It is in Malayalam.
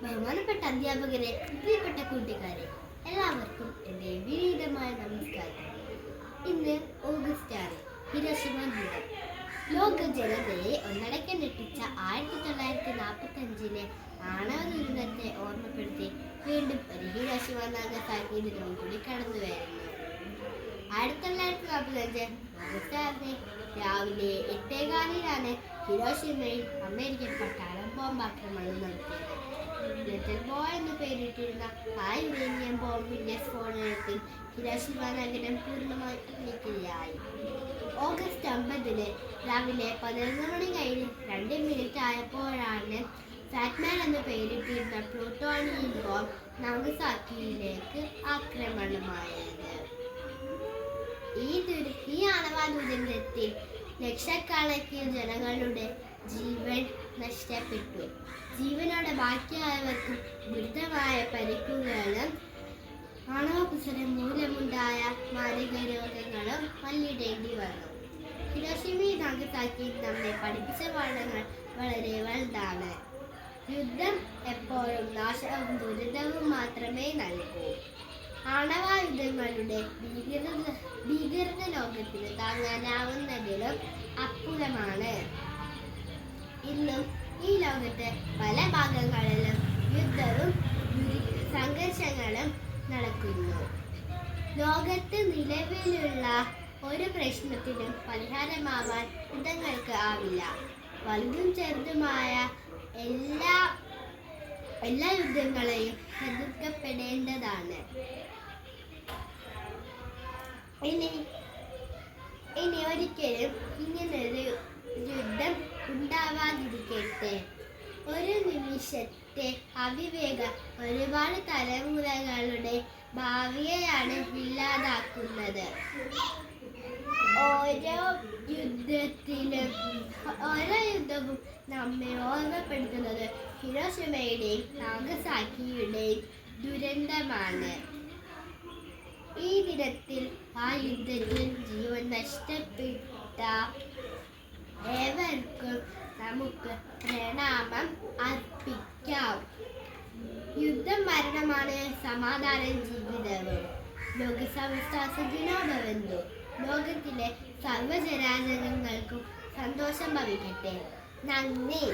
ബഹുമാനപ്പെട്ട അധ്യാപകരെ, പ്രിയപ്പെട്ട കൂട്ടുകാരെ, എല്ലാവർക്കും എൻ്റെ വിനീതമായ നമസ്കാരം. ഇന്ന് ഓഗസ്റ്റ് 6, ഹിരോഷിമ ദിനം. ലോക ജനതയെ ഒന്നടക്കം ഞെട്ടിച്ച 1945 ആണവ ദുരന്തത്തെ ഓർമ്മപ്പെടുത്തി വീണ്ടും ഒരു ഹിരോഷിമ നാഗസാക്കി ദിനവും കൂടി കടന്നു വരുന്നു. 1945 ഓഗസ്റ്റ് 6 രാവിലെ 8:15 ഹിരോഷിമയിൽ അമേരിക്കൻ പട്ടാളം ബോംബാക്രമണം നടത്തിയത്. ലിറ്റിൽ ബോയ് എന്ന് പേരിട്ടിരുന്ന ആ യുറേനിയം ബോംബിന്റെ സ്ഫോടനത്തിൽ ഹിരോഷിമ നഗരം പൂർണ്ണമായി അഗ്നിക്കിരയായി. ഓഗസ്റ്റ് 9 രാവിലെ 11 മണി കഴിഞ്ഞ് 2 മിനിറ്റ് ആയപ്പോഴാണ് ഫാറ്റ്മാൻ എന്ന് പേരിട്ടിരുന്ന പ്ലൂട്ടോണിയം ബോംബ് നാഗസാക്കിയിലേക്ക് ആക്രമണമായത്. ഈ ആണവ ദുരന്തത്തിൽ ലക്ഷക്കണക്കിന് ജനങ്ങളുടെ ജീവൻ നഷ്ടപ്പെട്ടു. ജീവനോടെ ബാക്കിയായവർക്കും ഗുരുതരമായ പരിക്കുകളും ആണവോത്സരം മൂലമുണ്ടായ മാരക രോഗങ്ങളും നേരിടേണ്ടി വന്നു. ഹിരോഷിമയും നാഗസാക്കിയും നമ്മെ പഠിപ്പിച്ച പാഠങ്ങൾ വളരെ വലുതാണ്. യുദ്ധം എപ്പോഴും നാശവും ദുരിതവും മാത്രമേ നൽകൂ. ആണവായുധങ്ങളുടെ ഭീകരത ലോകത്തിന് താങ്ങാനാവുന്നതിലും അപ്പുറമാണ്. ഇന്നും ഈ ലോകത്തെ പല ഭാഗങ്ങളിലും യുദ്ധവും സംഘർഷങ്ങളും നടക്കുന്നു. ലോകത്ത് നിലവിലുള്ള ഒരു പ്രശ്നത്തിനും പരിഹാരമാവാൻ യുദ്ധങ്ങൾക്ക് ആവില്ല. വലുതും ചെറുതുമായ എല്ലാ യുദ്ധങ്ങളെയും എതിർക്കപ്പെടേണ്ടതാണ്. ഇനി ഒരിക്കലും ഇങ്ങനൊരു യുദ്ധം ഉണ്ടാവാതിരിക്കട്ടെ. ഒരു നിമിഷത്തെ അവിവേകം ഒരുപാട് തലമുറകളുടെ ഭാവിയെയാണ് ഇല്ലാതാക്കുന്നത്. ഓരോ യുദ്ധവും നമ്മെ ഓർമ്മപ്പെടുത്തുന്നത് ഹിരോഷിമയുടെയും നാഗസാക്കിയുടെയും ദുരന്തമാണ്. ഈ ദിനത്തിൽ ആ യുദ്ധത്തിൽ ജീവൻ നഷ്ടപ്പെട്ട ഏവർക്കും നമുക്ക് പ്രണാമം അർപ്പിക്കാം. യുദ്ധം മരണമാണ്, സമാധാനം ജീവിതവും. ലോകസമസ്ത സുഖിനോ ഭവന്തു. ലോകത്തിലെ സർവ്വജനാജനങ്ങൾക്കും സന്തോഷം ഭവിക്കട്ടെ. നന്ദി.